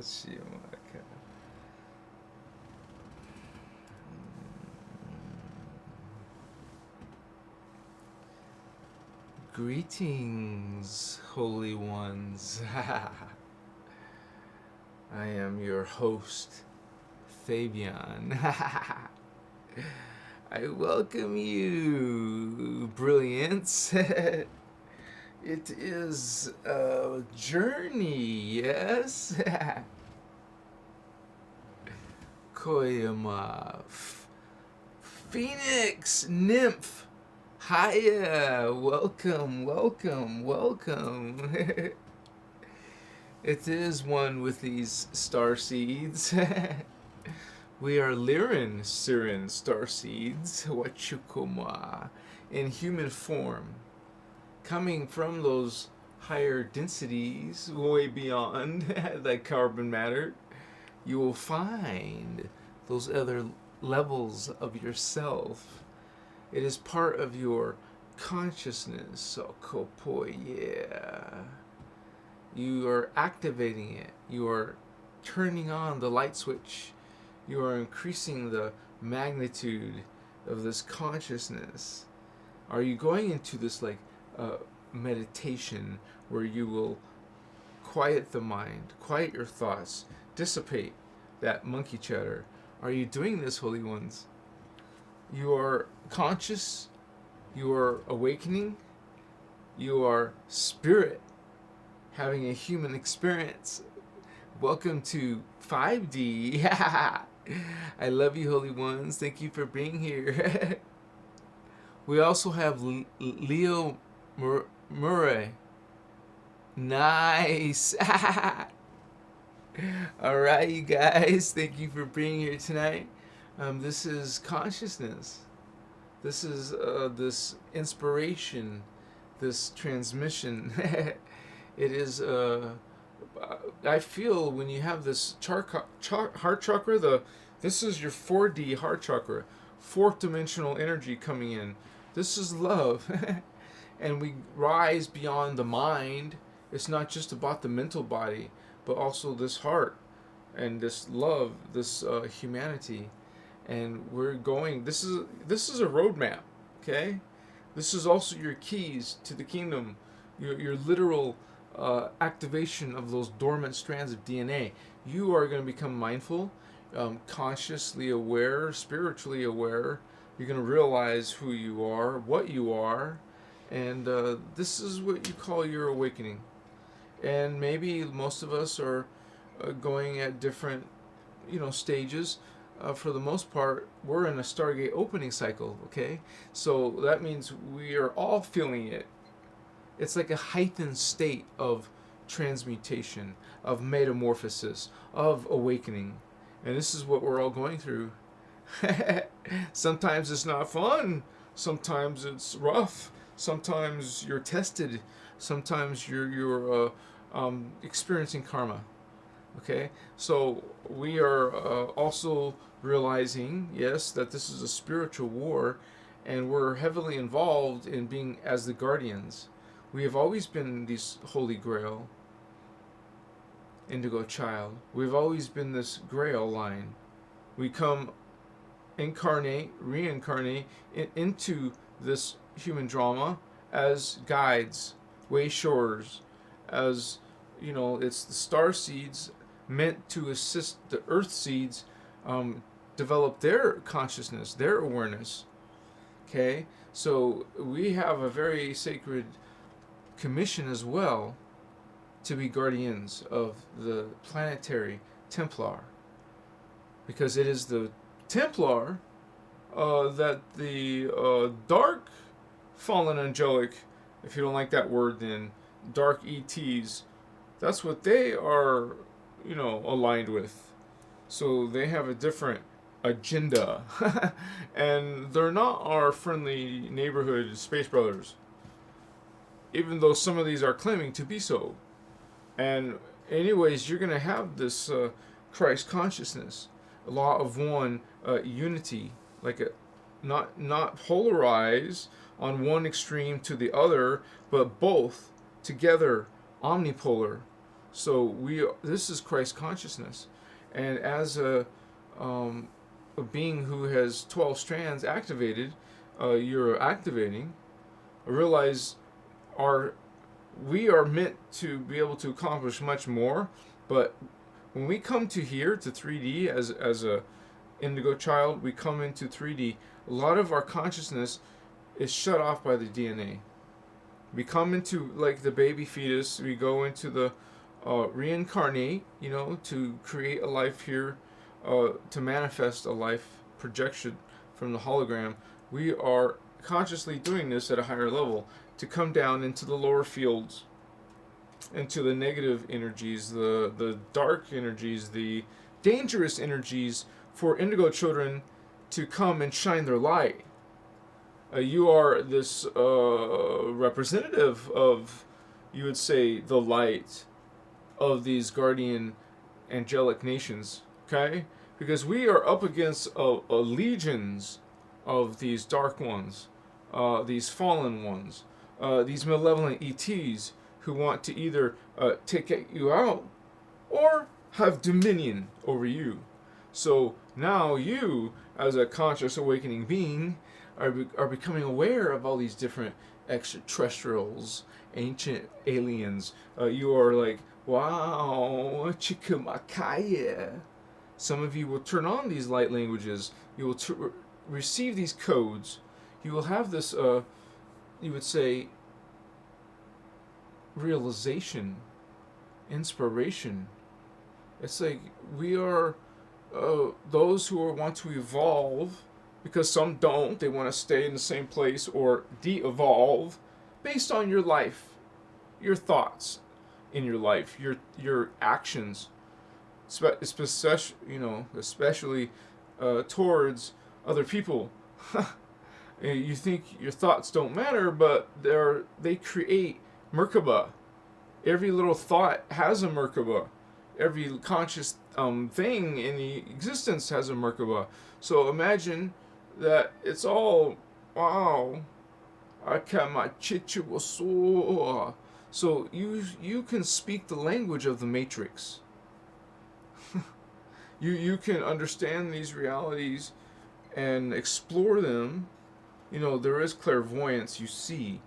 Shimaka. Greetings, holy ones. I am your host, Fabian. I welcome you, brilliance. It is a journey, yes? Koyama, Phoenix, Nymph, hiya, welcome, welcome, welcome. It is one with these Starseeds. We are Lirin Sirin Starseeds, Wachukuma, in human form, coming from those higher densities way beyond the carbon matter. You will find those other levels of yourself. It is part of your consciousness, so kopo, yeah. You are activating it. You are turning on the light switch. You are increasing the magnitude of this consciousness. Are you going into this meditation where you will quiet the mind, quiet your thoughts, dissipate that monkey chatter? Are you doing this, holy ones? You are conscious. You are awakening. You are spirit, having a human experience. Welcome to 5D. I love you, holy ones. Thank you for being here. We also have Leo Murray. Nice. All right, you guys. Thank you for being here tonight. This is consciousness. This is this inspiration, this transmission. It is, I feel when you have this heart chakra, this is your 4D heart chakra, fourth dimensional energy coming in. This is love. And we rise beyond the mind. It's not just about the mental body, but also this heart and this love, this humanity. And we're going, this is a roadmap, okay? This is also your keys to the kingdom, your literal activation of those dormant strands of DNA. You are going to become mindful, consciously aware, spiritually aware. You're going to realize who you are, what you are, and this is what you call your awakening. And maybe most of us are going at different, stages. For the most part, we're in a Stargate opening cycle, okay? So that means we are all feeling it. It's like a heightened state of transmutation, of metamorphosis, of awakening. And this is what we're all going through. Sometimes it's not fun. Sometimes it's rough. Sometimes you're tested. Sometimes you're experiencing karma. Okay? So we are also realizing, yes, that this is a spiritual war, and we're heavily involved in being as the guardians. We have always been these holy grail, indigo child. We've always been this grail line. We come incarnate, reincarnate into this human drama as guides, wayshowers, as, it's the Starseeds meant to assist the Earth Seeds develop their consciousness, their awareness. Okay? So we have a very sacred commission as well to be guardians of the planetary Templar, because it is the Templar that the dark fallen angelic, if you don't like that word, then dark ETs, that's what they are, aligned with. So they have a different agenda. And they're not our friendly neighborhood space brothers, even though some of these are claiming to be so. And anyways, you're going to have this Christ consciousness, a law of one, unity, like not polarized on one extreme to the other, but both together, omnipolar. So this is Christ consciousness, and as a being who has 12 strands activated, you're activating. Realize our we are meant to be able to accomplish much more, but when we come to here to 3D as a indigo child, we come into 3D. A lot of our consciousness is shut off by the DNA. We come into like the baby fetus. We go into the reincarnate, to create a life here, to manifest a life projection from the hologram. We are consciously doing this at a higher level to come down into the lower fields, into the negative energies, the dark energies, the dangerous energies, for indigo children to come and shine their light. You are this representative of, you would say, the light of these guardian angelic nations, okay? Because we are up against legions of these dark ones, these fallen ones, these malevolent ETs who want to either take you out or have dominion over you. So now you, as a conscious awakening being, are becoming aware of all these different extraterrestrials, ancient aliens. You are like, wow, chikamakaya. Some of you will turn on these light languages. You will receive these codes. You will have this, you would say, realization, inspiration. It's like we are those who want to evolve, because some don't. They want to stay in the same place or de-evolve based on your life, your thoughts in your life, your actions, especially towards other people. You think your thoughts don't matter, but they create Merkaba. Every little thought has a Merkaba. Every conscious thing in the existence has a Merkaba. So imagine that it's all, wow, so you can speak the language of the Matrix. You can understand these realities and explore them. There is clairvoyance. You see,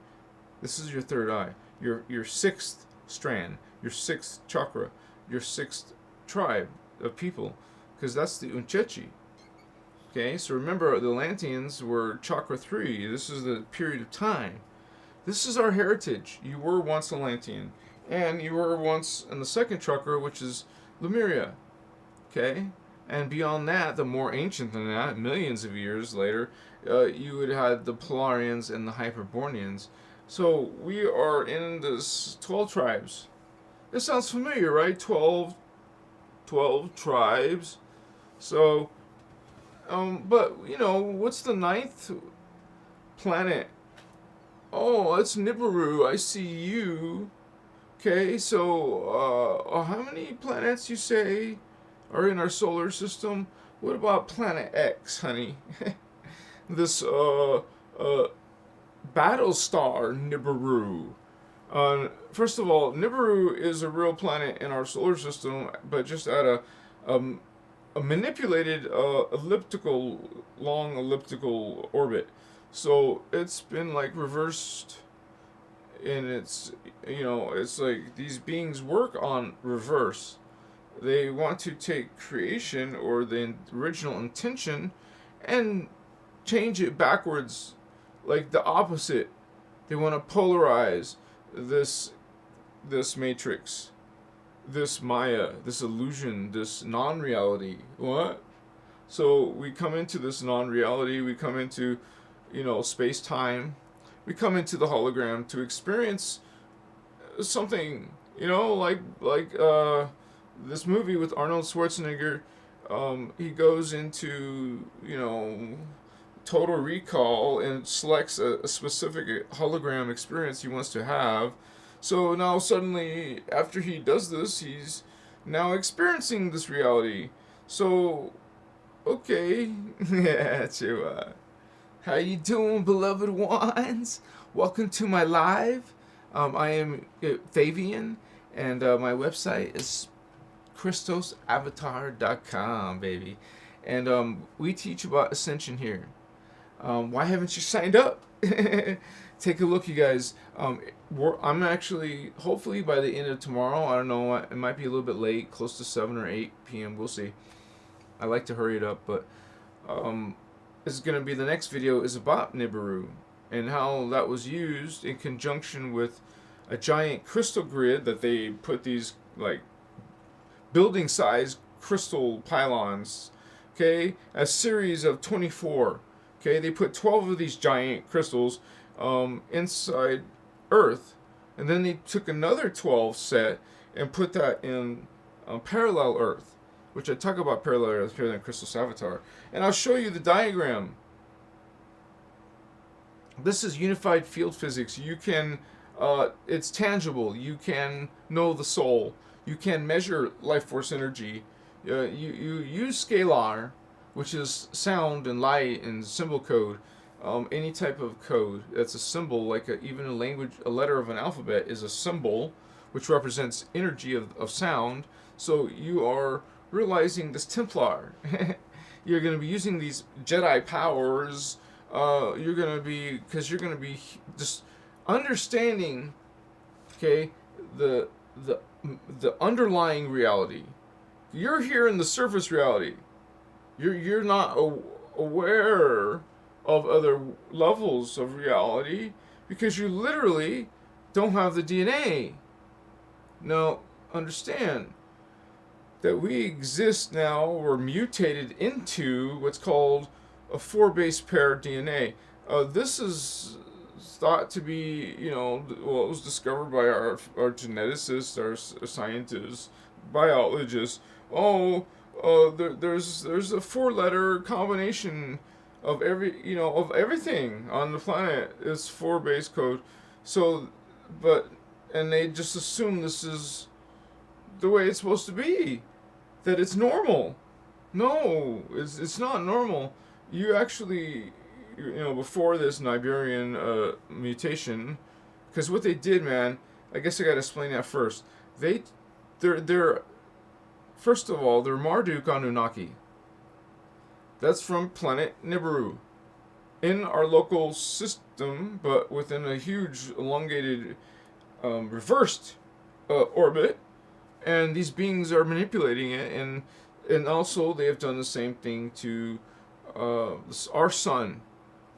this is your third eye, your sixth strand, your sixth chakra, your sixth tribe of people, because that's the Unchechi. Okay, so remember, the Atlanteans were chakra 3. This is the period of time. This is our heritage. You were once Atlantean, and you were once in the second chakra, which is Lemuria. Okay, and beyond that, the more ancient than that, millions of years later, you would have the Polarians and the Hyperborneans. So we are in this 12 tribes. This sounds familiar, right? 12 tribes. So, but, what's the 9th planet? Oh, it's Nibiru. I see you. Okay, so, how many planets, you say, are in our solar system? What about Planet X, honey? This, battle star Nibiru. First of all, Nibiru is a real planet in our solar system, but just at a manipulated long elliptical orbit. So it's been like reversed, and it's like these beings work on reverse. They want to take creation or the original intention and change it backwards, like the opposite. They want to polarize this matrix, this Maya, this illusion, this non-reality. What? So we come into this non-reality, we come into, space-time, we come into the hologram to experience something, like this movie with Arnold Schwarzenegger. He goes into, Total Recall and selects a specific hologram experience he wants to have. So now suddenly, after he does this, he's now experiencing this reality. So, okay. Yeah, Chua. How you doing, beloved ones? Welcome to my live. I am Fabian, And my website is christosavatar.com, baby. And we teach about Ascension here. Why haven't you signed up? Take a look, you guys. I'm actually, hopefully by the end of tomorrow, I don't know, it might be a little bit late, close to 7 or 8 p.m. We'll see. I like to hurry it up, but it's going to be, the next video is about Nibiru and how that was used in conjunction with a giant crystal grid that they put these like building size crystal pylons, okay, a series of 24. Okay, they put 12 of these giant crystals inside Earth, and then they took another 12 set and put that in parallel Earth, which I talk about parallel Earth here in Christos Avatar. And I'll show you the diagram. This is unified field physics. You can, it's tangible. You can know the soul. You can measure life force energy. You use scalar, which is sound and light and symbol code. Any type of code that's a symbol, like even a language, a letter of an alphabet is a symbol, which represents energy of sound. So you are realizing this Templar. You're going to be using these Jedi powers. You're going to be, because you're going to be just understanding, okay, the underlying reality. You're here in the surface reality. You're not aware of other levels of reality because you literally don't have the DNA. Now, understand that we exist now, or mutated into what's called a 4-base pair DNA. This is thought to be, well, it was discovered by our geneticists, our scientists, biologists. There's a 4-letter combination of everything on the planet is 4-base code. So, and they just assume this is the way it's supposed to be, that it's normal. No, it's not normal. You actually, before this Niberian mutation, because what they did, man, I guess I gotta explain that first. They're first of all, they're Marduk Anunnaki. That's from planet Nibiru. In our local system, but within a huge elongated reversed orbit, and these beings are manipulating it, and also they have done the same thing to our sun,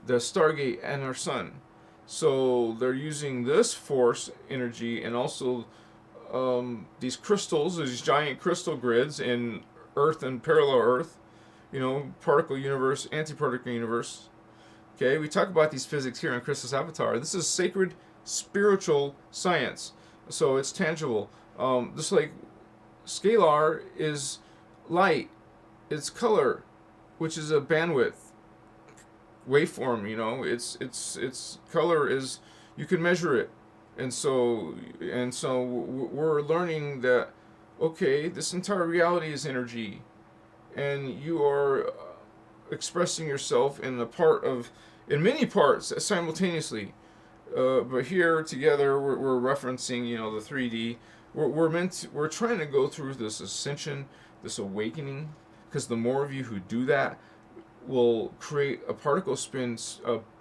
the Stargate, and our sun. So they're using this force energy and also these crystals, these giant crystal grids in Earth and parallel Earth, particle universe, antiparticle universe. Okay, we talk about these physics here in Christos Avatar. This is sacred spiritual science, so it's tangible. Just like scalar is light, it's color, which is a bandwidth waveform. It's color is, you can measure it, and so we're learning that, okay, this entire reality is energy, and you are expressing yourself in many parts simultaneously. But here together we're referencing, the 3D. We're trying to go through this ascension, this awakening, because the more of you who do that will create a particle spin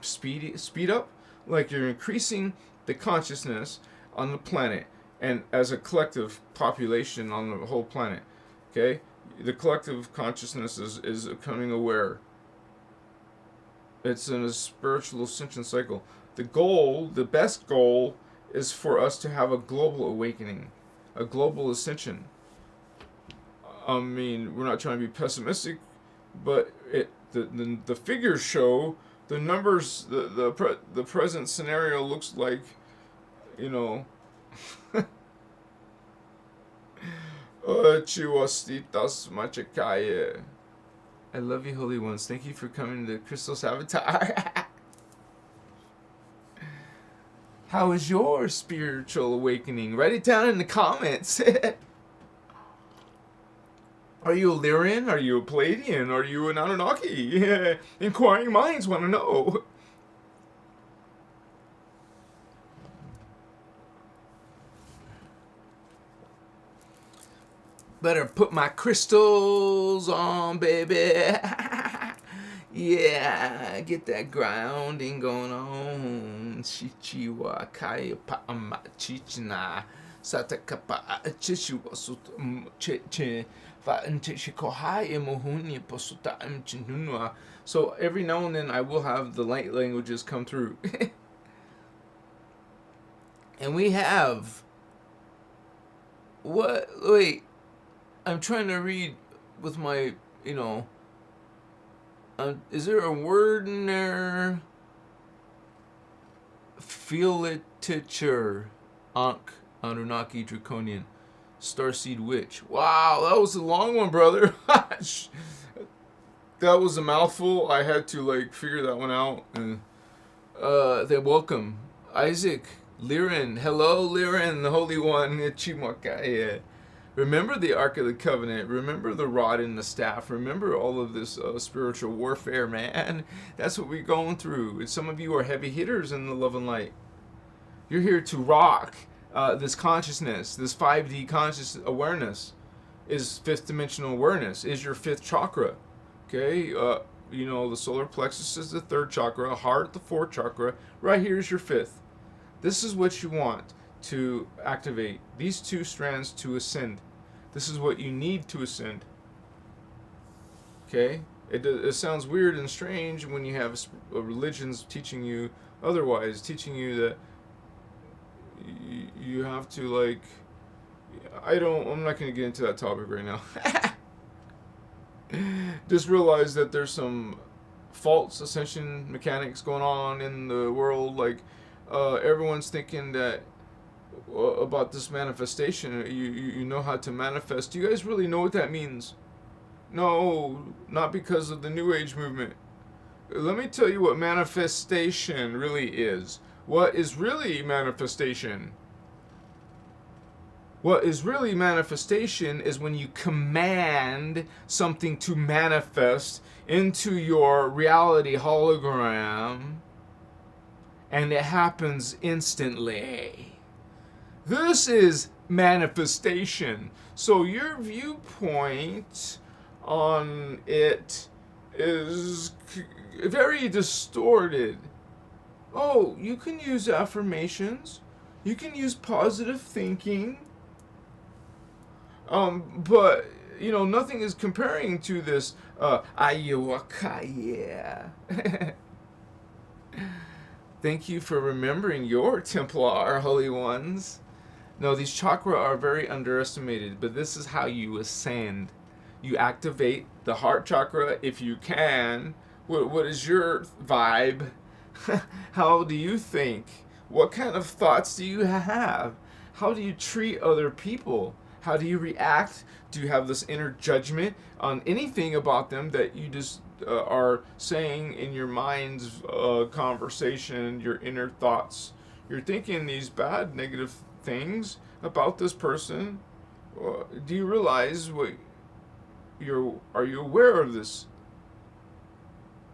speed up, like you're increasing the consciousness on the planet, and as a collective population on the whole planet. Okay, the collective consciousness is becoming aware. It's in a spiritual ascension cycle. The best goal, is for us to have a global awakening, a global ascension. I mean, we're not trying to be pessimistic, but the figures show, the numbers, the present scenario looks like, I love you, holy ones. Thank you for coming to Christos Avatar. How is your spiritual awakening? Write it down in the comments. Are you a Lyrian? Are you a Palladian? Are you an Anunnaki? Inquiring minds want to know. Better put my crystals on, baby. Yeah, get that grounding going on. Chichiwa kaya pa chichina. Satakapa chishiwa sut chichi. So every now and then I will have the light languages come through. And we have what? Wait, I'm trying to read with my, is there a word in there? Philiticher, Ankh, Anunnaki, Draconian, Starseed Witch. Wow, that was a long one, brother. That was a mouthful. I had to figure that one out. And they welcome Isaac, Liren. Hello, Liren, the Holy One. Chimakaya. Remember the Ark of the Covenant. Remember the rod and the staff. Remember all of this spiritual warfare, man. That's what we're going through. And some of you are heavy hitters in the love and light. You're here to rock this consciousness, this 5D conscious awareness. Is fifth dimensional awareness. Is your fifth chakra. Okay? The solar plexus is the third chakra. Heart, the fourth chakra. Right here is your fifth. This is what you want to activate. These two strands to ascend. This is what you need to ascend. Okay? It sounds weird and strange when you have religions teaching you otherwise, teaching you that you have to I'm not going to get into that topic right now. Just realize that there's some false ascension mechanics going on in the world. Everyone's thinking that about this manifestation. You know how to manifest. Do you guys really know what that means? No, not because of the New Age movement. Let me tell you what manifestation really is. What is really manifestation? What is really manifestation is when you command something to manifest into your reality hologram, and it happens instantly. This is manifestation. So your viewpoint on it is very distorted. Oh, you can use affirmations. You can use positive thinking. But, nothing is comparing to this, Ayawakaya. Thank you for remembering your Templar, Holy Ones. No, these chakra are very underestimated, but this is how you ascend. You activate the heart chakra if you can. What is your vibe? How do you think? What kind of thoughts do you have? How do you treat other people? How do you react? Do you have this inner judgment on anything about them that you just are saying in your mind's conversation, your inner thoughts? You're thinking these bad, negative things about this person. Do you realize are you aware of this?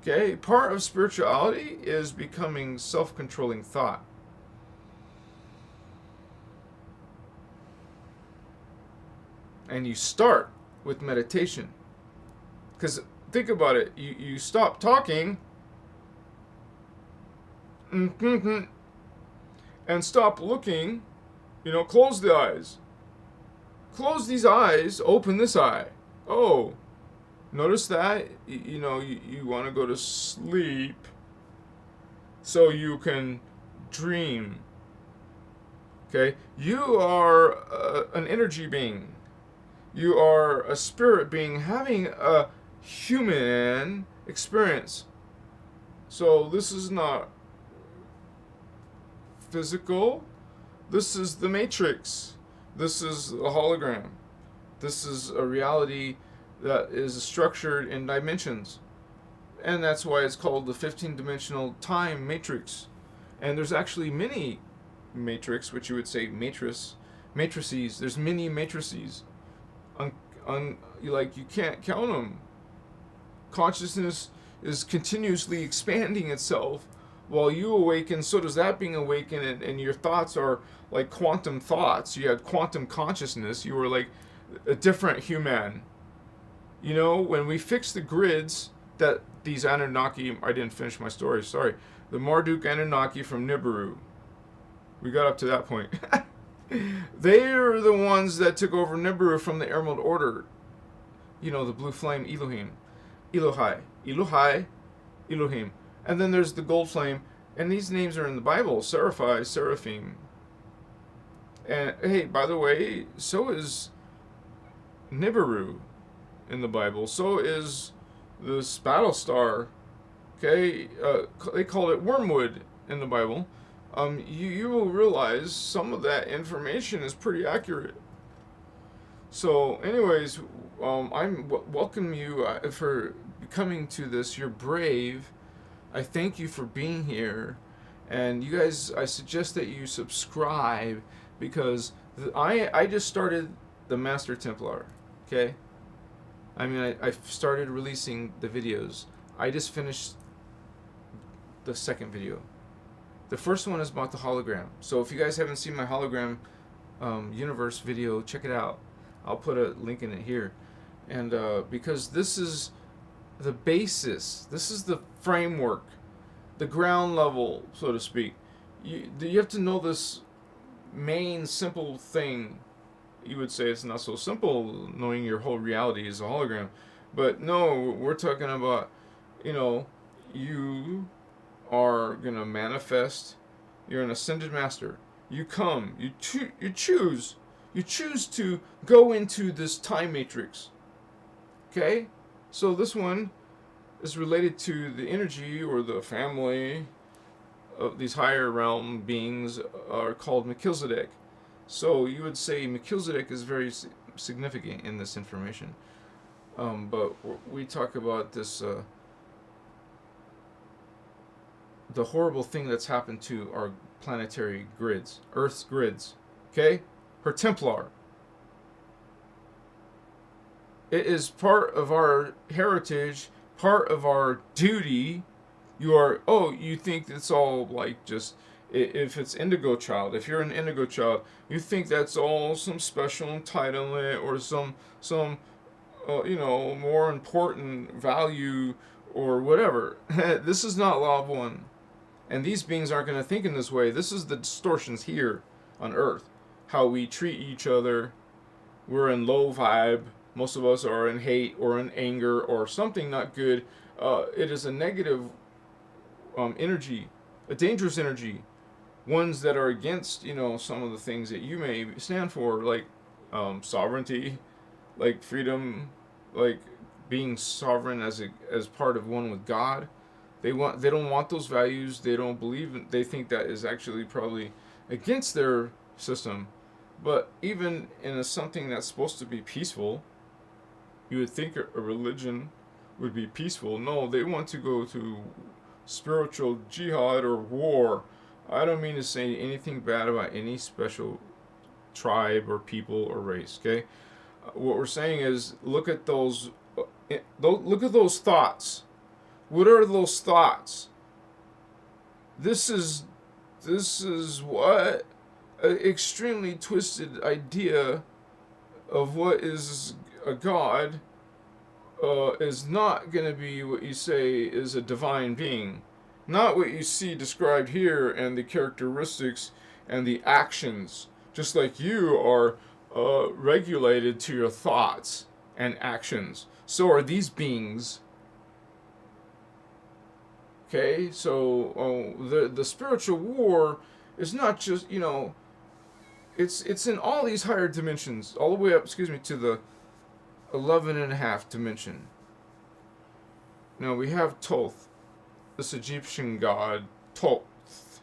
Okay, part of spirituality is becoming self-controlling thought. And you start with meditation. Because think about it. You stop talking and stop looking. Close the eyes. Close these eyes. Open this eye. Oh, notice that? You want to go to sleep so you can dream. Okay? You are an energy being. You are a spirit being having a human experience. So this is not physical. This is the matrix. This is a hologram. This is a reality that is structured in dimensions. And that's why it's called the 15-dimensional time matrix. And there's actually many matrix, which you would say matrices. There's many matrices. You can't count them. Consciousness is continuously expanding itself while you awaken. So does that being awakened, and your thoughts are like quantum thoughts. You had quantum consciousness. You were a different human. You know, when we fix the grids that these Anunnaki, I didn't finish my story, sorry. The Marduk Anunnaki from Nibiru. We got up to that point. They are the ones that took over Nibiru from the Emerald Order. You know, the blue flame Elohim. Elohai, Elohim. And then there's the gold flame. And these names are in the Bible. Seraphi, Seraphim. And hey, by the way, so is Nibiru in the Bible. So is this battle star. Okay, they call it wormwood in the Bible. You will realize some of that information is pretty accurate. So, anyways, I'm welcome you for coming to this. You're brave. I thank you for being here, and you guys, I suggest that you subscribe because I just started the Master Templar. Okay, I mean I started releasing the videos. I just finished the second video. The first one is about the hologram. So if you guys haven't seen my hologram universe video, check it out. I'll put a link in it here. And because this is the basis, this is the framework, the ground level, so to speak. You have to know this main simple thing. You would say it's not so simple knowing your whole reality is a hologram. But no, we're talking about, you know, you are going to manifest. You're an ascended master. You come, you choose to go into this time matrix. Okay? So this one is related to the energy or the family of these higher realm beings are called Melchizedek. So you would say Melchizedek is very significant in this information. But we talk about this the horrible thing that's happened to our planetary grids, Earth's grids. Okay? Her Templar. It is part of our heritage, part of our duty. You think it's all like just, if it's Indigo child, if you're an Indigo child, you think that's all some special entitlement or some more important value or whatever. This is not Law of One. And these beings aren't going to think in this way. This is the distortions here on Earth. How we treat each other. We're in low vibe. Most of us are in hate or in anger or something not good. It is a negative energy, a dangerous energy. Ones that are against, some of the things that you may stand for, like sovereignty, like freedom, like being sovereign as part of one with God. They don't want those values. They don't believe they think that is actually probably against their system. But even in something that's supposed to be peaceful, you would think a religion would be peaceful. No, they want to go to spiritual jihad or war. I don't mean to say anything bad about any special tribe or people or race. Okay, what we're saying is look at those thoughts. What are those thoughts? This is what an extremely twisted idea of what is a God is not going to be what you say is a divine being. Not what you see described here and the characteristics and the actions. Just like you are regulated to your thoughts and actions. So are these beings. Okay, so the spiritual war is not just, it's in all these higher dimensions, all the way up, to the 11.5 dimension. Now we have Thoth, this Egyptian god, Thoth.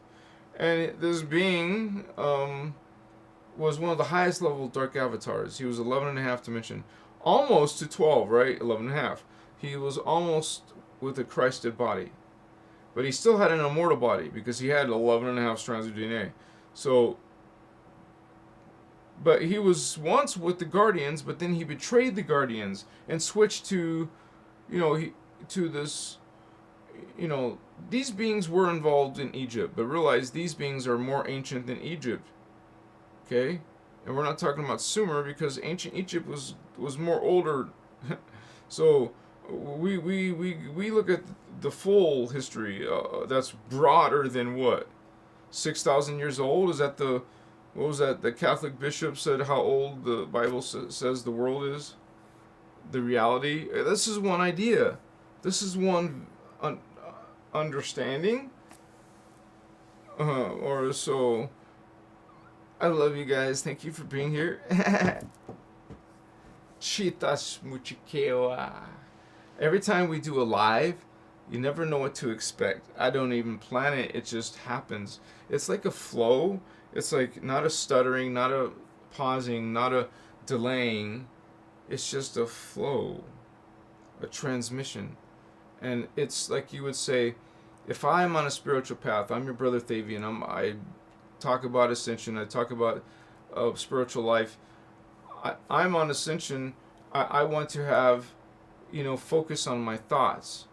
And this being was one of the highest level dark avatars. He was 11.5 dimension. Almost to 12, right? 11.5. He was almost with a Christed body. But he still had an immortal body because he had 11.5 strands of DNA. So, but he was once with the Guardians, but then he betrayed the Guardians and switched to, these beings were involved in Egypt, but realize these beings are more ancient than Egypt. Okay? And we're not talking about Sumer, because ancient Egypt was more older. So we look at the full history that's broader than what, 6,000 years old. Is that the, what was that, the Catholic bishop said how old the Bible says the world is, the reality. This is one idea, this is one understanding, or so. I love you guys, thank you for being here. Chitas muchikewa. Every time we do a live, you never know what to expect. I don't even plan it, it just happens. It's like a flow. It's like not a stuttering, not a pausing, not a delaying. It's just a flow, a transmission. And it's like you would say, if I'm on a spiritual path, I'm your brother Thavian, I talk about Ascension, I talk about spiritual life. I'm on Ascension. I want to have, focus on my thoughts.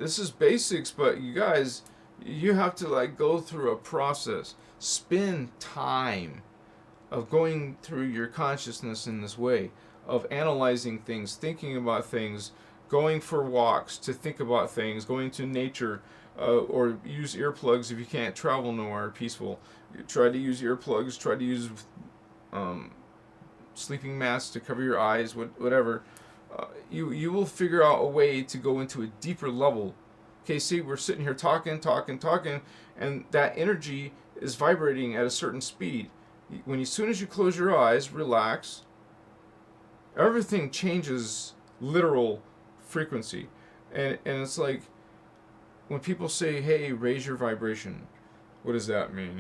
This is basics, but you guys, you have to like go through a process. Spend time of going through your consciousness in this way, of analyzing things, thinking about things, going for walks to think about things, going to nature, or use earplugs if you can't travel nowhere peaceful. Try to use earplugs, try to use sleeping masks to cover your eyes, whatever. You will figure out a way to go into a deeper level. Okay, see, we're sitting here talking, and that energy is vibrating at a certain speed. As soon as you close your eyes, relax, everything changes literal frequency. And it's like when people say, hey, raise your vibration, what does that mean?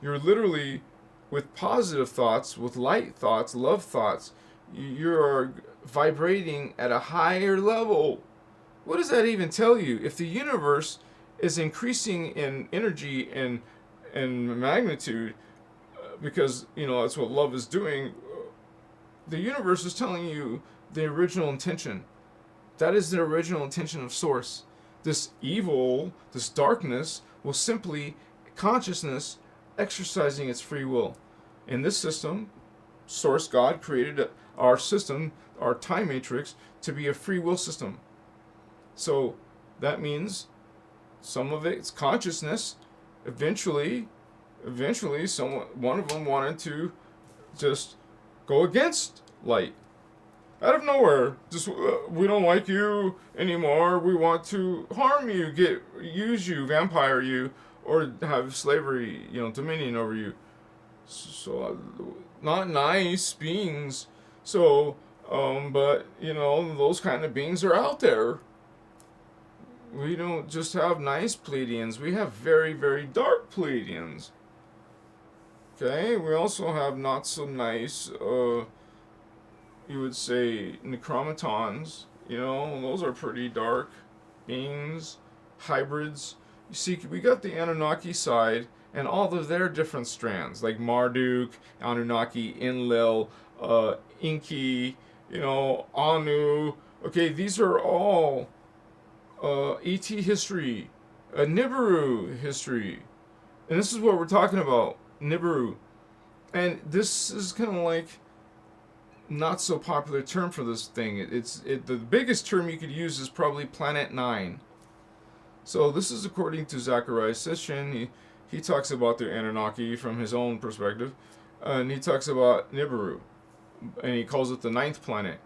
You're literally, with positive thoughts, with light thoughts, love thoughts, you're vibrating at a higher level. What does that even tell you? If the universe is increasing in energy and magnitude, because that's what love is doing, the universe is telling you the original intention. That is the original intention of Source. This evil, this darkness, will simply consciousness exercising its free will. In this system, Source God created our system, our time matrix, to be a free will system. So that means some of it's consciousness. Eventually, one of them wanted to just go against light. Out of nowhere, just we don't like you anymore. We want to harm you, use you, vampire you, or have slavery, dominion over you. So not nice beings. So, but those kind of beings are out there. We don't just have nice Pleiadians. We have very, very dark Pleiadians. Okay, we also have not so nice, you would say, necromatons. Those are pretty dark beings, hybrids. You see, we got the Anunnaki side and all of their different strands, like Marduk, Anunnaki, Enlil, Enki, Anu. Okay, these are all ET history, Nibiru history. And this is what we're talking about, Nibiru. And this is kind of like not so popular term for this thing. The biggest term you could use is probably Planet 9. So this is according to Zachariah Sitchin. He talks about the Anunnaki from his own perspective, and he talks about Nibiru, and he calls it the 9th planet.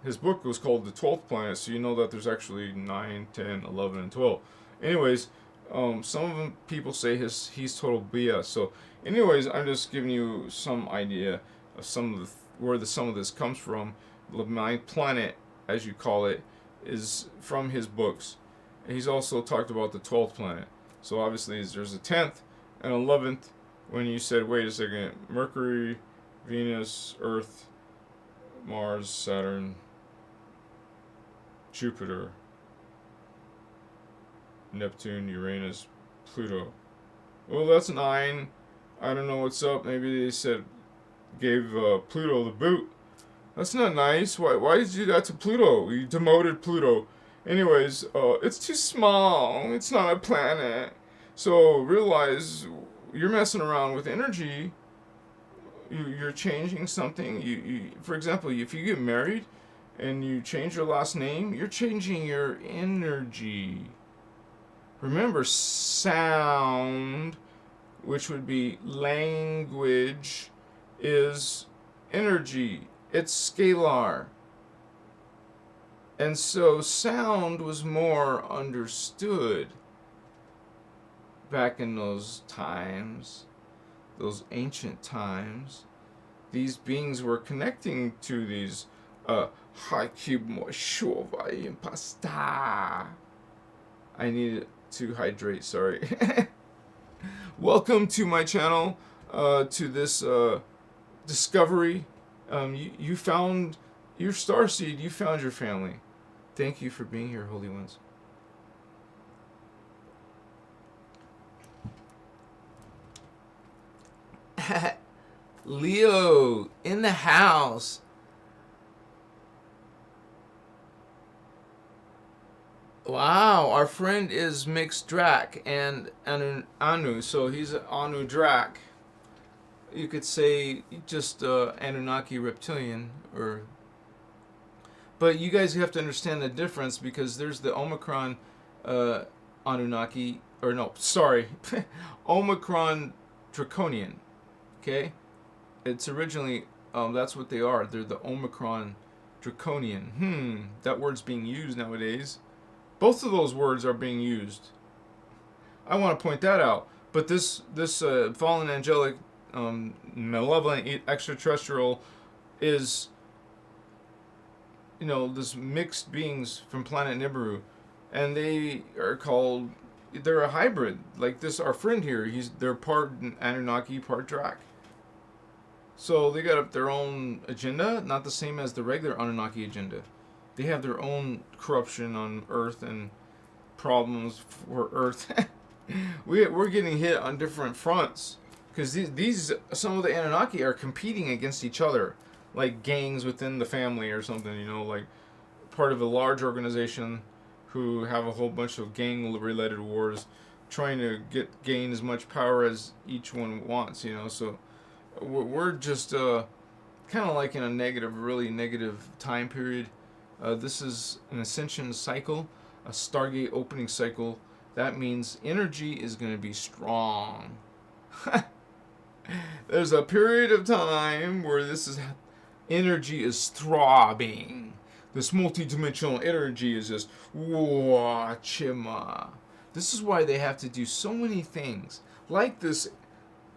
His book was called The 12th Planet, so you know that there's actually 9, 10, 11, and 12. Anyways, some of them people say he's total BS. So anyways, I'm just giving you some idea of where some of this comes from. The 9th planet, as you call it, is from his books. And he's also talked about the 12th planet. So obviously there's a 10th and 11th. When you said, wait a second, Mercury, Venus, Earth, Mars, Saturn, Jupiter, Neptune, Uranus, Pluto. Well, that's 9. I don't know what's up. Maybe they gave Pluto the boot. That's not nice. Why did you do that to Pluto? You demoted Pluto. Anyways, it's too small. It's not a planet. So realize you're messing around with energy. you're changing something. For example, if you get married and you change your last name, you're changing your energy. Remember, sound, which would be language, is energy. It's scalar. And so sound was more understood back in those times, those ancient times. These beings were connecting to these pasta. I needed to hydrate, sorry. Welcome to my channel, to this discovery. You found your starseed, you found your family. Thank you for being here, Holy Ones. Leo in the house. Wow, our friend is mixed Drac and Anu, so he's an Anu Drac. You could say just Anunnaki reptilian, but you guys have to understand the difference, because there's the Omicron Anunnaki, or no, sorry, Omicron Draconian. Okay, it's originally that's what they are. They're the Omicron Draconian. That word's being used nowadays. Both of those words are being used. I want to point that out. But this fallen angelic, malevolent extraterrestrial is, this mixed beings from planet Nibiru, and they are called, they're a hybrid. Like this, our friend here, they're part Anunnaki, part Drac. So they got up their own agenda, not the same as the regular Anunnaki agenda. They have their own corruption on Earth and problems for Earth. We're getting hit on different fronts, because some of the Anunnaki are competing against each other, like gangs within the family or something. Like part of a large organization who have a whole bunch of gang-related wars, trying to gain as much power as each one wants. So we're just kind of like in a really negative time period. This is an Ascension cycle, a Stargate opening cycle. That means energy is going to be strong. There's a period of time where energy is throbbing. This multidimensional energy is just chima. This is why they have to do so many things, like this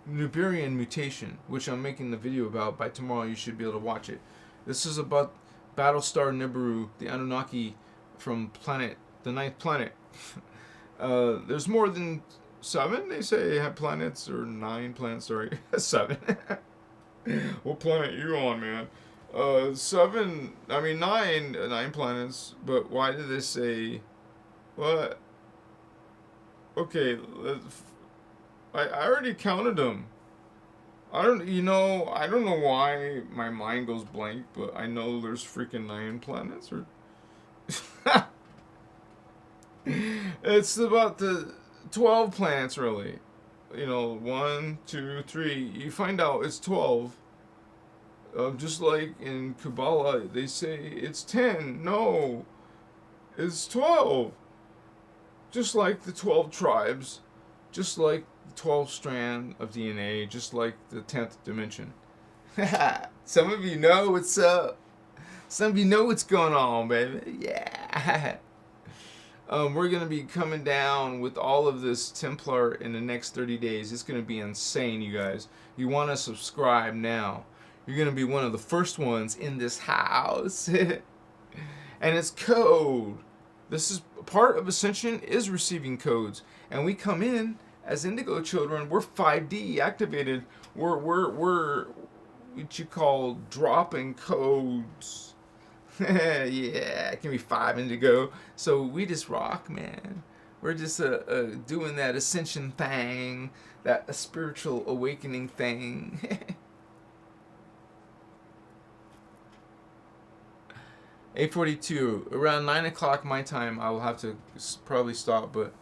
Nuberian mutation, which I'm making the video about. By tomorrow you should be able to watch it. This is about Battlestar Nibiru, the Anunnaki from the 9th planet. There's more than 7, they say, have planets, or 9 planets, sorry. 7. What planet you on, man? 9 planets, but why did they say, what? Okay, I already counted them. I don't know why my mind goes blank, but I know there's freaking 9 planets, or it's about the 12 planets, really. 1, 2, 3. You find out it's 12. Just like in Kabbalah, they say it's 10. No, it's 12. Just like the 12 tribes, just like the 12th strand of DNA, just like the 10th dimension. Some of you know what's up. Some of you know what's going on, baby. Yeah. We're going to be coming down with all of this Templar in the next 30 days. It's going to be insane, you guys. You want to subscribe now. You're going to be one of the first ones in this house. And it's code. This is part of Ascension, is receiving codes. And we come in as Indigo children. We're 5D activated. We're what you call dropping codes. Yeah, it can be 5 Indigo. So we just rock, man. We're just doing that Ascension thing, that spiritual awakening thing. 8:42, around 9 o'clock my time. I will have to probably stop, but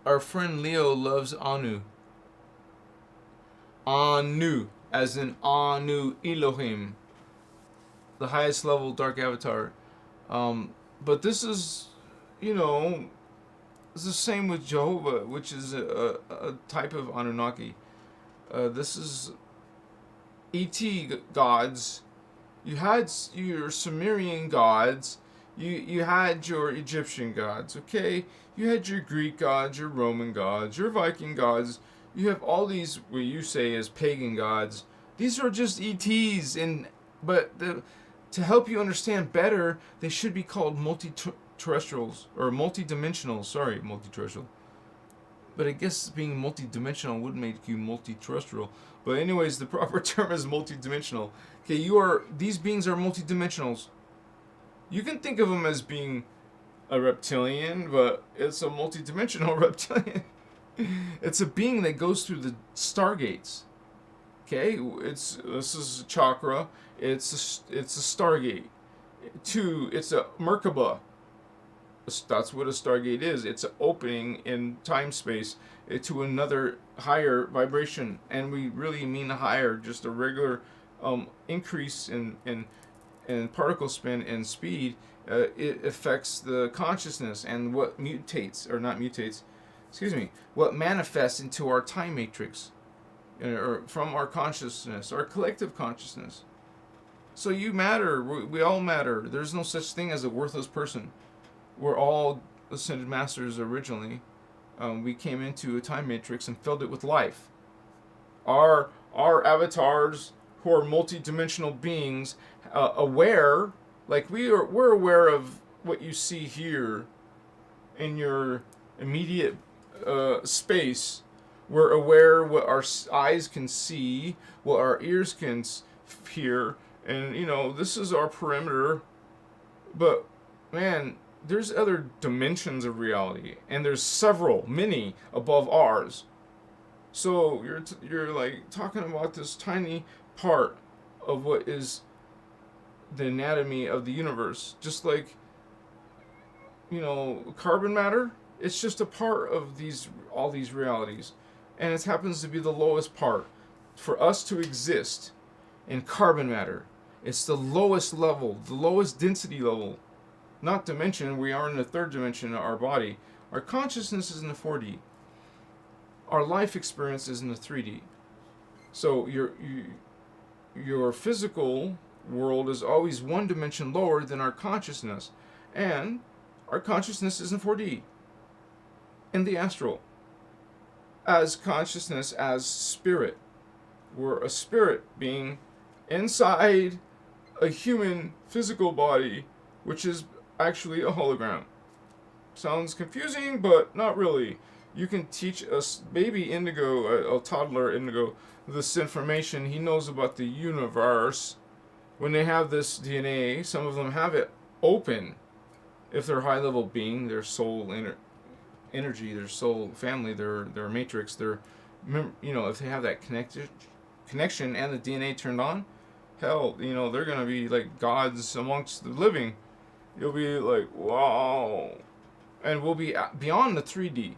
our friend Leo loves Anu. Anu, as in Anu Elohim, the highest level dark avatar. But this is, you know, it's the same with Jehovah, which is a type of Anunnaki. This is ET gods. You had your Sumerian gods. You had your Egyptian gods, okay? You had your Greek gods, your Roman gods, your Viking gods. You have all these, what you say as pagan gods. These are just ETs, to help you understand better, they should be called multi-terrestrials, or multi-dimensional. Sorry, multi-terrestrial. But I guess being multi-dimensional would make you multi-terrestrial. But anyways, the proper term is multi-dimensional. Okay, these beings are multi-dimensionals. You can think of them as being a reptilian, but it's a multi-dimensional reptilian. It's a being that goes through the stargates. Okay, this is a chakra. It's a stargate. It's a Merkaba. That's what a stargate is. It's an opening in time space to another higher vibration, and we really mean higher, just a regular increase in particle spin and speed. It affects the consciousness and what what manifests into our time matrix, or from our consciousness, our collective consciousness. So you matter. We all matter. There's no such thing as a worthless person. We're all ascended masters originally. We came into a time matrix and filled it with life. Our avatars, who are multi-dimensional beings, aware, like we're aware of what you see here in your immediate space. We're aware what our eyes can see, what our ears can hear, and this is our perimeter. But man, there's other dimensions of reality, and there's many above ours. So you're like talking about this tiny part of what is the anatomy of the universe, just like carbon matter. It's just a part of all these realities, and it happens to be the lowest part for us to exist in carbon matter. It's the lowest level, the lowest density level. Not to mention, we are in the third dimension of our body. Our consciousness is in the 4D. Our life experience is in the 3D. So your physical world is always one dimension lower than our consciousness. And our consciousness is in 4D. In the astral. As consciousness, as spirit. We're a spirit being inside a human physical body, which is actually a hologram. Sounds confusing, but not really. You can teach a baby Indigo, a toddler Indigo, this information. He knows about the universe. When they have this DNA, some of them have it open. If they're high level being, their soul energy, their soul family, their matrix, if they have that connection and the DNA turned on, hell, they're gonna be like gods amongst the living. You'll be like, wow. And we'll be beyond the 3D.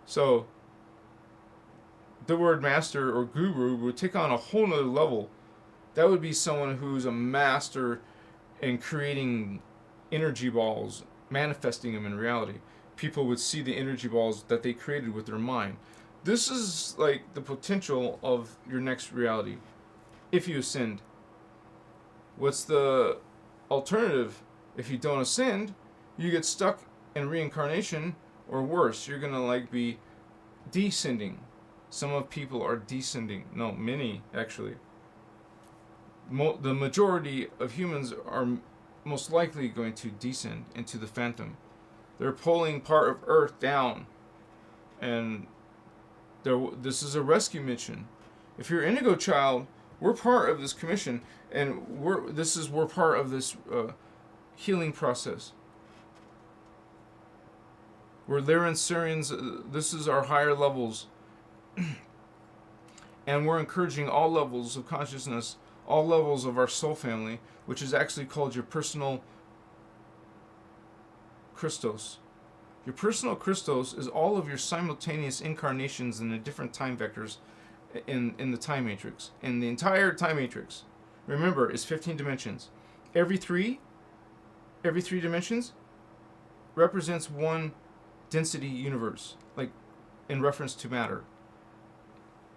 So, the word master or guru would take on a whole nother level. That would be someone who's a master in creating energy balls, manifesting them in reality. People would see the energy balls that they created with their mind. This is like the potential of your next reality. If you ascend. What's the alternative? If you don't ascend, you get stuck in reincarnation, or worse, you're gonna be descending. Some of people are descending. No, many actually. The majority of humans are most likely going to descend into the phantom. They're pulling part of Earth down, and this is a rescue mission. If you're an Indigo child, we're part of this commission, and we're part of this healing process. We're Lyran Syrians. This is our higher levels, and we're encouraging all levels of consciousness, all levels of our soul family, which is actually called your personal Christos. Your personal Christos is all of your simultaneous incarnations in the different time vectors in the time matrix. And the entire time matrix, remember, is 15 dimensions. Every three dimensions represents one density universe, like in reference to matter.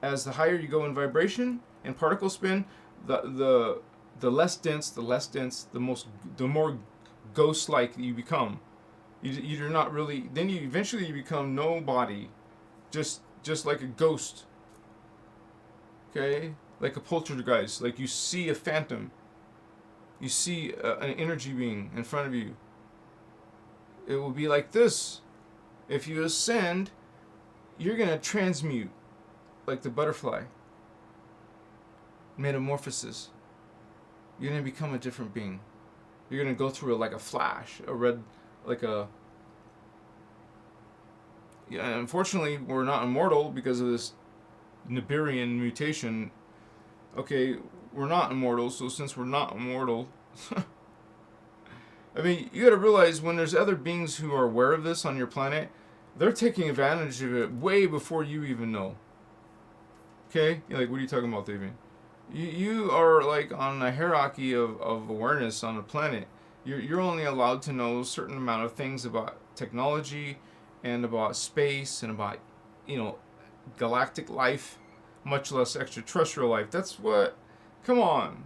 As the higher you go in vibration and particle spin, the less dense, the more ghost-like you become. You're not really. Then you eventually become no body, just like a ghost. Okay, like a poltergeist. Like you see a phantom. You see an energy being in front of you. It will be like this. If you ascend, you're gonna transmute, like the butterfly. Metamorphosis. You're gonna become a different being. You're gonna go through like a flash, Yeah, unfortunately, we're not immortal because of this Nibirian mutation. Okay, we're not immortal, so since we're not immortal, I mean, you gotta realize when there's other beings who are aware of this on your planet, they're taking advantage of it way before you even know. Okay? You're like, what are you talking about, David? You are like on a hierarchy of awareness on the planet. You're only allowed to know a certain amount of things about technology and about space and about, galactic life, much less extraterrestrial life. That's what, come on.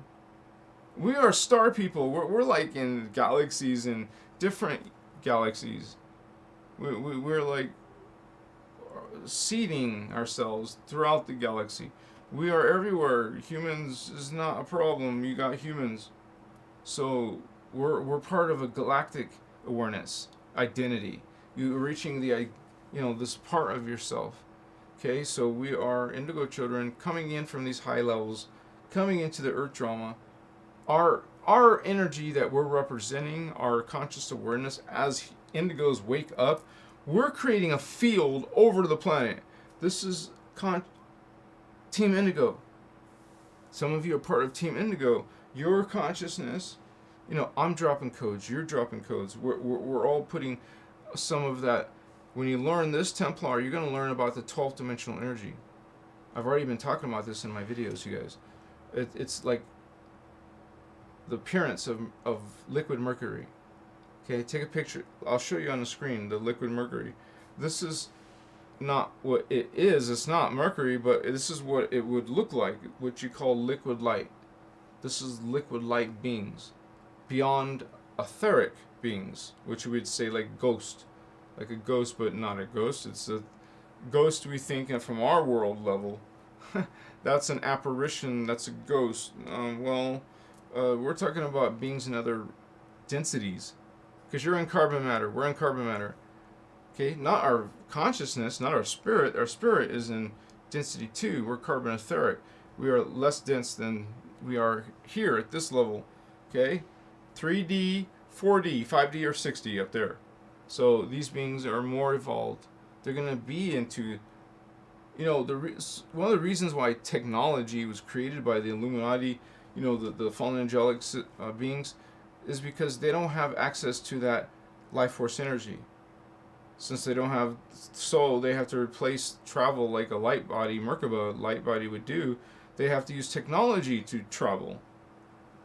We are star people. We're like in galaxies and different galaxies. We're like seeding ourselves throughout the galaxy. We are everywhere. Humans is not a problem. You got humans. So we're part of a galactic awareness, identity. You're reaching the, this part of yourself. Okay, so we are indigo children coming in from these high levels, coming into the earth drama. Our energy that we're representing, our conscious awareness as indigos wake up, we're creating a field over the planet. This is Team Indigo. Some of you are part of Team Indigo. Your consciousness, I'm dropping codes, you're dropping codes. We're all putting some of that. When you learn this Templar, you're going to learn about the 12th dimensional energy. I've already been talking about this in my videos, you guys. It's like the appearance of liquid mercury. Okay, take a picture. I'll show you on the screen the liquid mercury. This is not what it is. It's not mercury, but this is what it would look like, what you call liquid light. This is liquid light beings. Beyond etheric beings, which we would say like ghost. Like a ghost, but not a ghost. It's a ghost we think of from our world level. That's an apparition. That's a ghost. We're talking about beings in other densities. Because you're in carbon matter. We're in carbon matter. Okay? Not our consciousness, not our spirit. Our spirit is in density 2. We're carbon etheric. We are less dense than we are here at this level. Okay? 3D, 4D, 5D, or 6D up there. So these beings are more evolved. They're going to be into, one of the reasons why technology was created by the Illuminati, the fallen angelic beings, is because they don't have access to that life force energy. Since they don't have soul, they have to replace travel like a light body, Merkaba light body would do. They have to use technology to travel.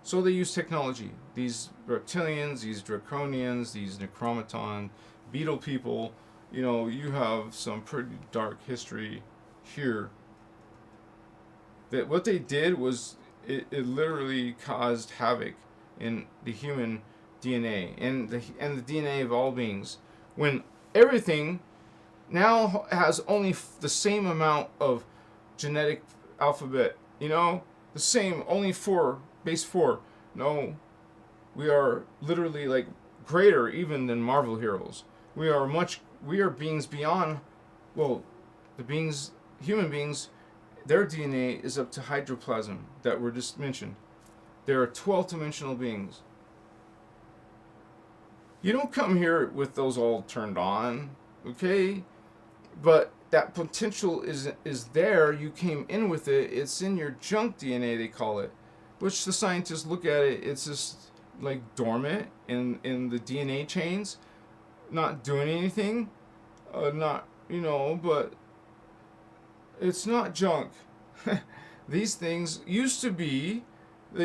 So they use technology. These reptilians, these draconians, these necromaton, beetle people, you have some pretty dark history here. That what they did was it literally caused havoc in the human DNA and the DNA of all beings. When everything now has only the same amount of genetic alphabet, the same, only 4. Base 4. No, we are literally like greater even than Marvel heroes. We are beings beyond, human beings, their DNA is up to hydroplasm that were just mentioned. They are 12th dimensional beings. You don't come here with those all turned on, okay? But that potential is there. You came in with it. It's in your junk DNA, they call it. Which the scientists look at it, it's just like dormant in the DNA chains. not doing anything, not, but it's not junk. These things there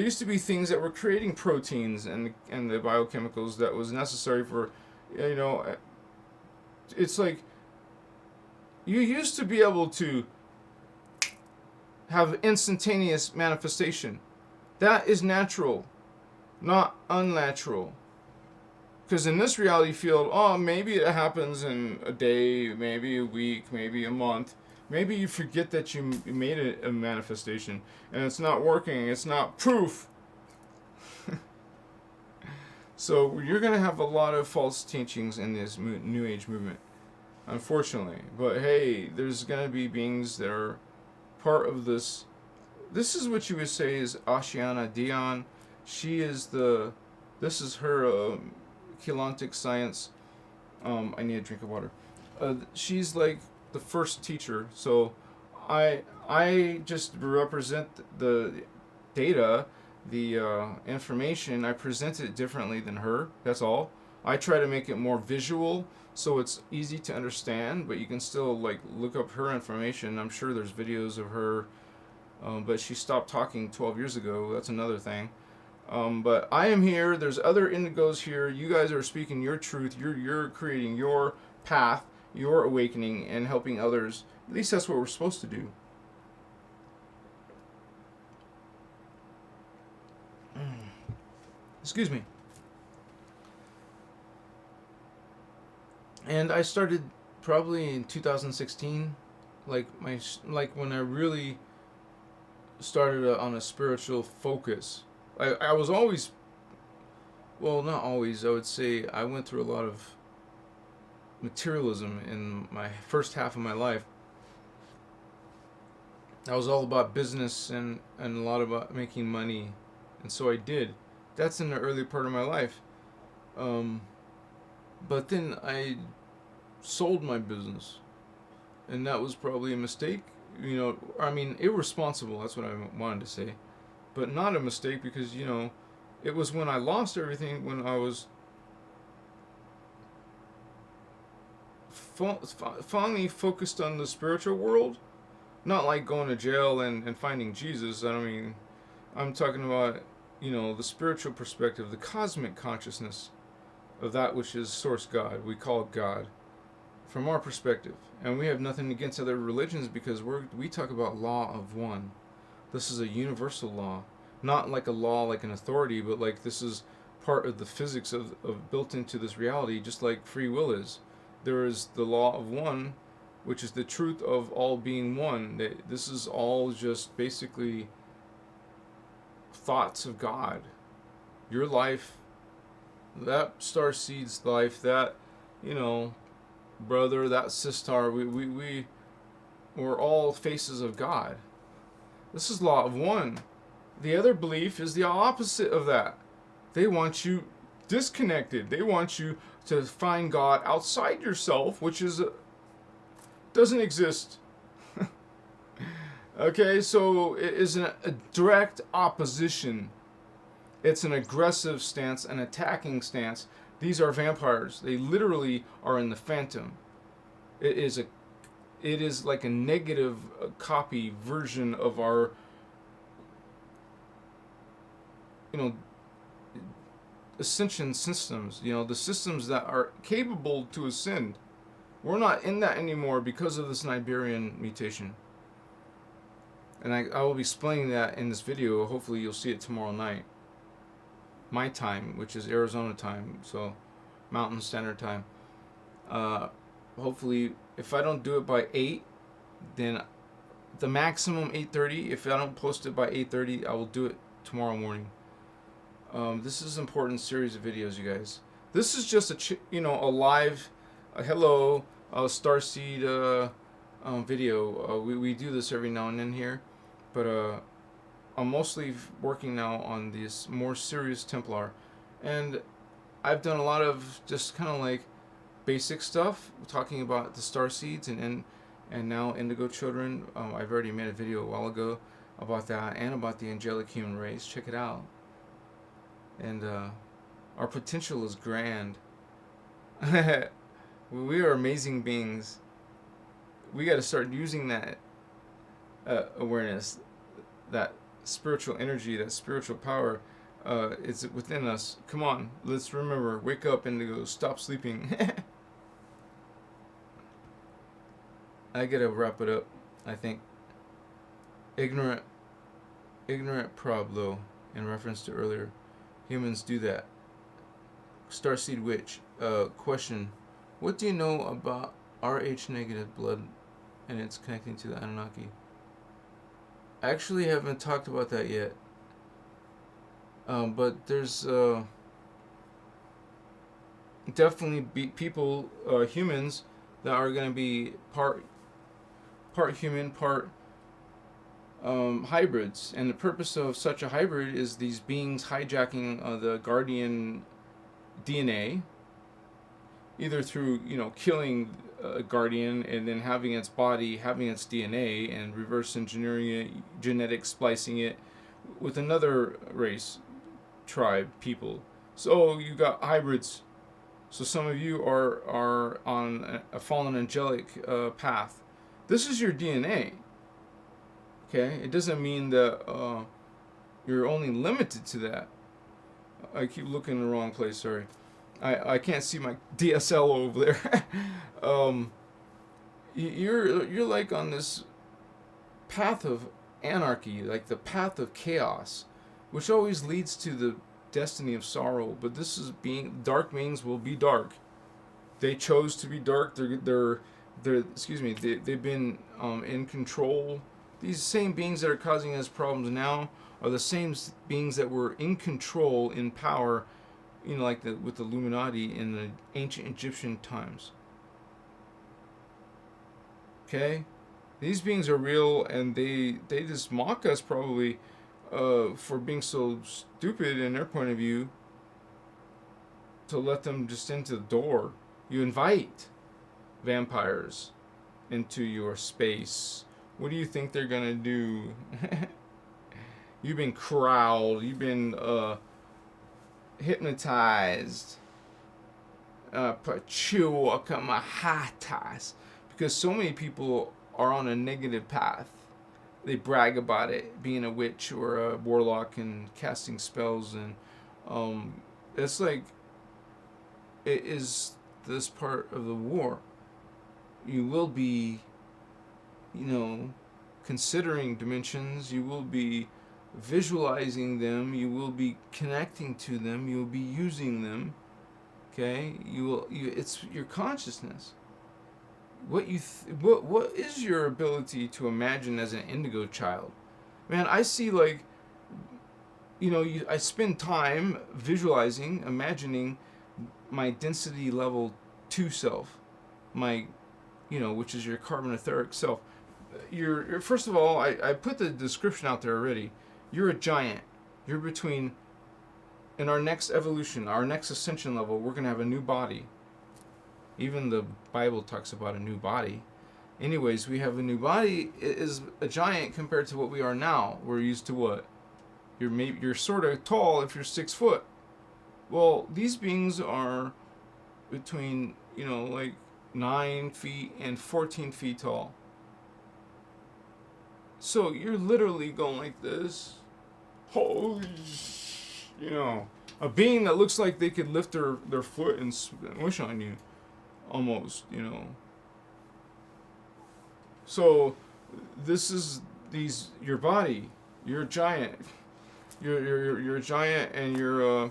used to be things that were creating proteins and the biochemicals that was necessary for, it's like you used to be able to have instantaneous manifestation. That is natural, not unnatural. Because in this reality field, maybe it happens in a day, maybe a week, maybe a month. Maybe you forget that you made a manifestation and it's not working. It's not proof. So you're going to have a lot of false teachings in this New Age movement, unfortunately. But hey, there's going to be beings that are part of this. This is what you would say is Oceana Dion. This is her Keylontic science. I need a drink of water. She's like the first teacher. So I just represent the data, the information. I present it differently than her. That's all. I try to make it more visual so it's easy to understand, but you can still like look up her information. I'm sure there's videos of her, but she stopped talking 12 years ago. That's another thing. But I am here. There's other indigos here. You guys are speaking your truth. You're creating your path, your awakening, and helping others. At least that's what we're supposed to do. Excuse me. And I started probably in 2016, like when I really started on a spiritual focus. I was always, well, not always, I would say I went through a lot of materialism in my first half of my life. I was all about business and a lot about making money, and so I did. That's in the early part of my life. But then I sold my business, and that was probably a mistake. Irresponsible, that's what I wanted to say. But not a mistake because, it was when I lost everything, when I was finally focused on the spiritual world. Not like going to jail and finding Jesus. I'm talking about, the spiritual perspective, the cosmic consciousness of that which is Source God. We call it God from our perspective. And we have nothing against other religions because we talk about law of one. This is a universal law, not like a law like an authority, but like this is part of the physics of built into this reality, just like free will is. There is the law of one, which is the truth of all being one. This is all just basically thoughts of God. Your life, that Starseed's life, that, brother, that sister, we're all faces of God. This is law of one. The other belief is the opposite of that. They want you disconnected. They want you to find God outside yourself, which doesn't exist. Okay, so it is a direct opposition. It's an aggressive stance, an attacking stance. These are vampires. They literally are in the phantom. It is like a negative copy version of our, ascension systems. The systems that are capable to ascend. We're not in that anymore because of this Niberian mutation. And I will be explaining that in this video. Hopefully you'll see it tomorrow night. My time, which is Arizona time, so Mountain Standard Time. Hopefully, if I don't do it by 8, then the maximum 8:30. If I don't post it by 8:30, I will do it tomorrow morning. This is an important series of videos, you guys. This is just a live, hello, Starseed video. We do this every now and then here, but I'm mostly working now on this more serious Templar, and I've done a lot of just kind of like basic stuff, talking about the Starseeds and now Indigo children. I've already made a video a while ago about that and about the angelic human race. Check it out. And our potential is grand. We are amazing beings. We got to start using that awareness, that spiritual energy, that spiritual power. It's within us. Come on, let's remember. Wake up, Indigo. Stop sleeping. I gotta wrap it up. I think ignorant, ignorant Problo, in reference to earlier. Humans do that. Starseed Witch. Question: what do you know about Rh negative blood and its connecting to the Anunnaki? I actually haven't talked about that yet. But there's definitely people, humans, that are going to be part human, part hybrids. And the purpose of such a hybrid is these beings hijacking the guardian DNA, either through killing a guardian and then having its body having its DNA and reverse engineering it, genetic splicing it with another race, tribe, people. So you got hybrids. So some of you are on a fallen angelic path. This is your DNA. Okay, it doesn't mean that you're only limited to that. I keep looking in the wrong place. Sorry, I can't see my DSL over there. You're like on this path of anarchy, like the path of chaos, which always leads to the destiny of sorrow. But this is dark beings will be dark. They chose to be dark. They're they've been in control. These same beings that are causing us problems now are the same beings that were in control, in power, like with the Illuminati in the ancient Egyptian times. Okay, these beings are real, and they just mock us probably for being so stupid in their point of view, to let them just into the door. You invite vampires into your space. What do you think they're gonna do? You've been corralled. You've been hypnotized. Pachuakamahatas. Because so many people are on a negative path. They brag about it, being a witch or a warlock and casting spells, and it's like, it is this part of the war. You will be, considering dimensions. You will be visualizing them. You will be connecting to them. You will be using them. Okay, it's your consciousness. What is your ability to imagine as an indigo child? Man, I see, like, I spend time visualizing, imagining my density level 2 self, my, which is your carbon etheric self. You're first of all, I put the description out there already. You're a giant. You're between, in our next evolution, our next ascension level, we're going to have a new body. Even the Bible talks about a new body. Anyways, we have a new body. It is a giant compared to what we are now. We're used to what? You're sort of tall if you're 6 foot. Well, these beings are between, like 9 feet and 14 feet tall. So you're literally going like this. Holy, a being that looks like they could lift their foot and wish on you. Almost, So this is your body. You're a giant. You're a giant, and you're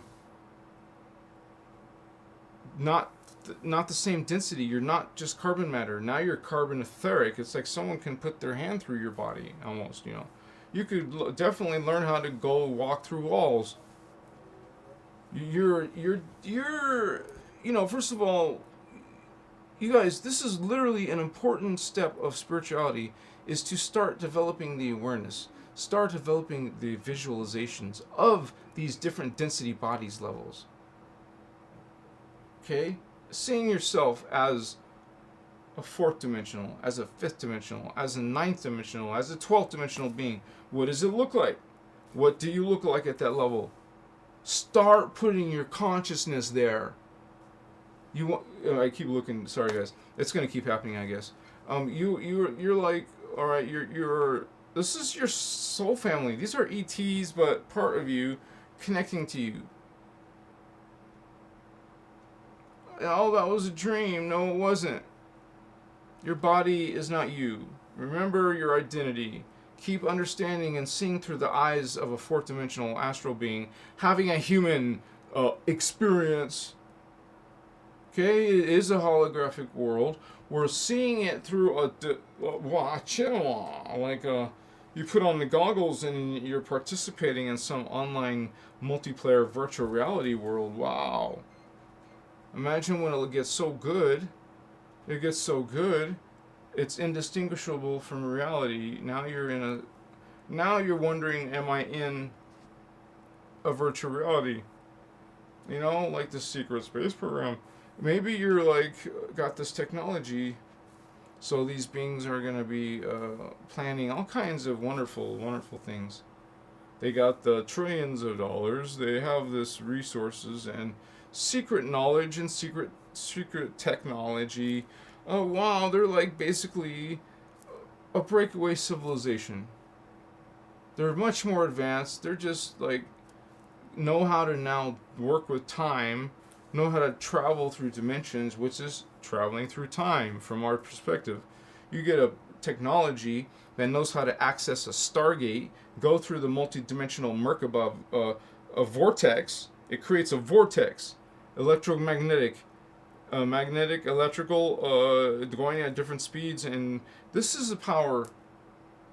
not the same density. You're not just carbon matter. Now you're carbon etheric. It's like someone can put their hand through your body almost. You could definitely learn how to go walk through walls. You're first of all, you guys, this is literally an important step of spirituality, is to start developing the awareness, start developing the visualizations of these different density bodies levels. Okay? Seeing yourself as a 4th dimensional, as a 5th dimensional, as a 9th dimensional, as a 12th dimensional being. What does it look like? What do you look like at that level? Start putting your consciousness there. You want? I keep looking. Sorry, guys. It's gonna keep happening, I guess. You're like, all right. You're. This is your soul family. These are ETs, but part of you connecting to you. Oh, that was a dream. No, it wasn't. Your body is not you. Remember your identity. Keep understanding and seeing through the eyes of a fourth dimensional astral being, having a human experience. Okay, it is a holographic world. We're seeing it through you put on the goggles and you're participating in some online multiplayer virtual reality world. Wow. Imagine when it gets so good. It gets so good, it's indistinguishable from reality. Now you're wondering, am I in a virtual reality? You know, like the secret space program. Maybe you're like got this technology, so these beings are gonna be planning all kinds of wonderful, wonderful things. They got the trillions of dollars. They have this resources and secret knowledge and secret technology. Oh wow, they're like basically a breakaway civilization. They're much more advanced. They're just like know how to now work with time, know how to travel through dimensions, which is traveling through time from our perspective. You get a technology that knows how to access a Stargate, go through the multi-dimensional Merkaba, a vortex. It creates a vortex, electromagnetic, magnetic, electrical, going at different speeds, and this is the power,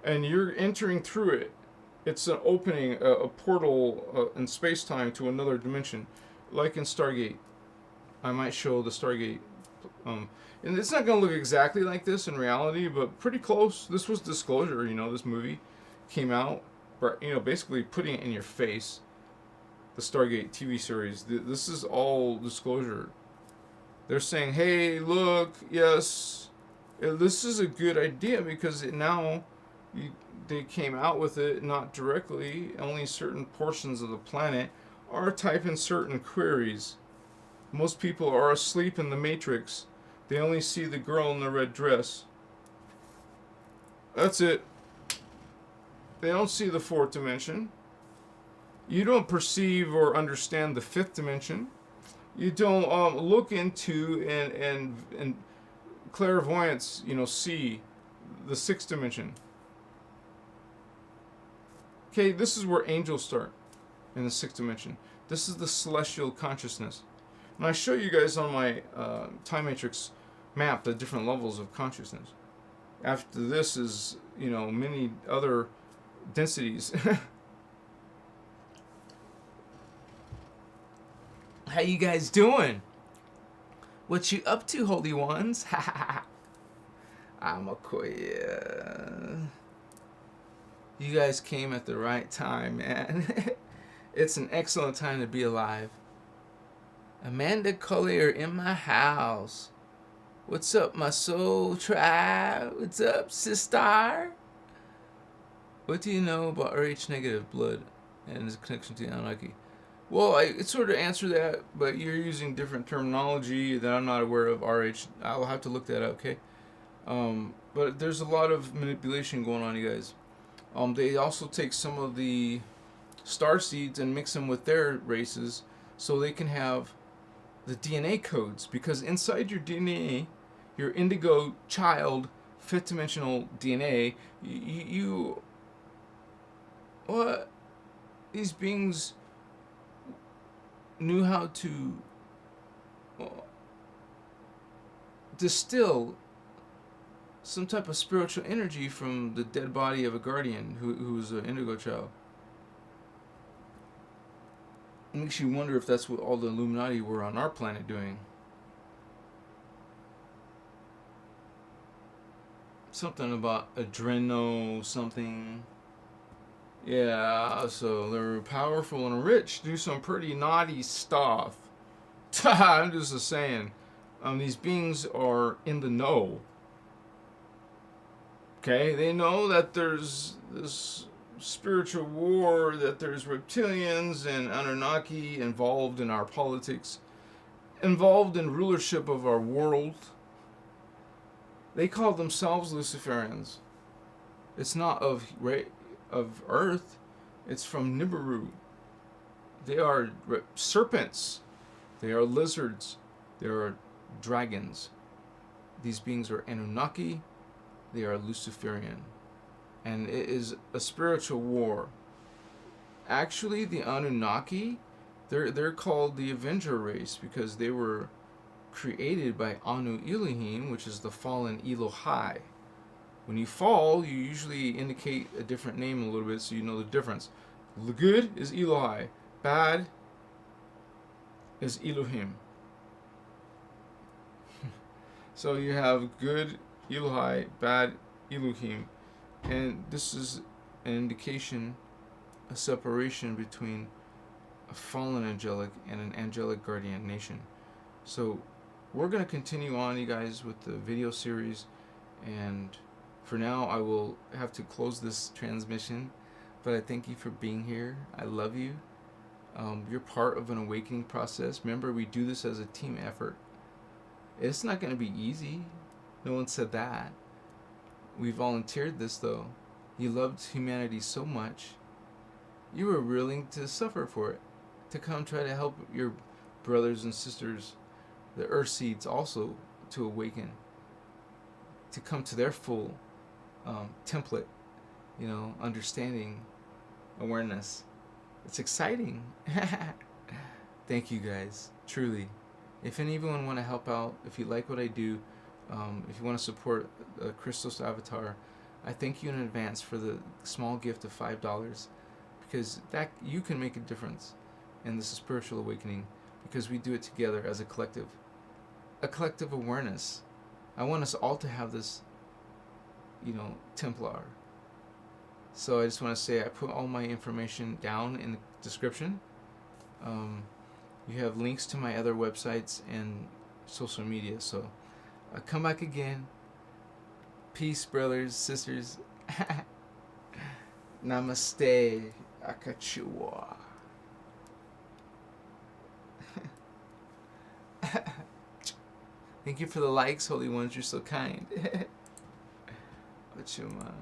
and you're entering through it. It's an opening, a portal in space-time to another dimension, like in Stargate. I might show the Stargate, and it's not going to look exactly like this in reality, but pretty close. This was Disclosure, this movie came out, basically putting it in your face. The Stargate TV series. This is all Disclosure. They're saying, hey, look, yes, this is a good idea because they came out with it not directly. Only certain portions of the planet are typing certain queries. Most people are asleep in the Matrix. They only see the girl in the red dress. That's it. They don't see the fourth dimension. You don't perceive or understand the fifth dimension. You don't look into and clairvoyance, see the sixth dimension. Okay, this is where angels start in the sixth dimension. This is the celestial consciousness. And I show you guys on my time matrix map the different levels of consciousness. After this is, many other densities. How you guys doing? What you up to, holy ones? I'm a queer. You guys came at the right time, man. It's an excellent time to be alive. Amanda Collier in my house. What's up, my soul tribe? What's up, sister? What do you know about Rh negative blood and its connection to the Anunnaki? Well, I sort of answer that, but you're using different terminology that I'm not aware of. RH, I'll have to look that up, okay? But there's a lot of manipulation going on, you guys. They also take some of the Starseeds and mix them with their races so they can have the DNA codes. Because inside your DNA, your Indigo child, fifth dimensional DNA, these beings knew how to distill some type of spiritual energy from the dead body of a guardian who was an Indigo child. It makes you wonder if that's what all the Illuminati were on our planet doing. Something about adreno something. Yeah, so they're powerful and rich, do some pretty naughty stuff. I'm just saying. These beings are in the know. Okay, they know that there's this spiritual war, that there's reptilians and Anunnaki involved in our politics. involved in rulership of our world. They call themselves Luciferians. It's not of Earth. It's from Nibiru. They are serpents. They are lizards. They are dragons. These beings are Anunnaki. They are Luciferian. And it is a spiritual war. Actually, the Anunnaki, they're called the Avenger race because they were created by Anu Elohim, which is the fallen Elohai. When you fall, you usually indicate a different name a little bit so you know the difference. The good is Elohai. Bad is Elohim. So you have good Elohai, bad Elohim. And this is an indication, a separation between a fallen angelic and an angelic guardian nation. So we're going to continue on, you guys, with the video series. And for now, I will have to close this transmission. But I thank you for being here. I love you. You're part of an awakening process. Remember, we do this as a team effort. It's not going to be easy. No one said that. We volunteered this, though. You loved humanity so much. You were willing to suffer for it. To come try to help your brothers and sisters, the Earthseeds, also to awaken. To come to their full template, understanding, awareness. It's exciting. Thank you guys, truly. If anyone want to help out, if you like what I do, if you want to support Christos Avatar, I thank you in advance for the small gift of $5, because that you can make a difference in this spiritual awakening, because we do it together as a collective awareness. I want us all to have this, Templar. So I just want to say I put all my information down in the description. You have links to my other websites and social media. So come back again. Peace, brothers, sisters. Namaste. Akachua. Thank you for the likes, holy ones. You're so kind. Achuma.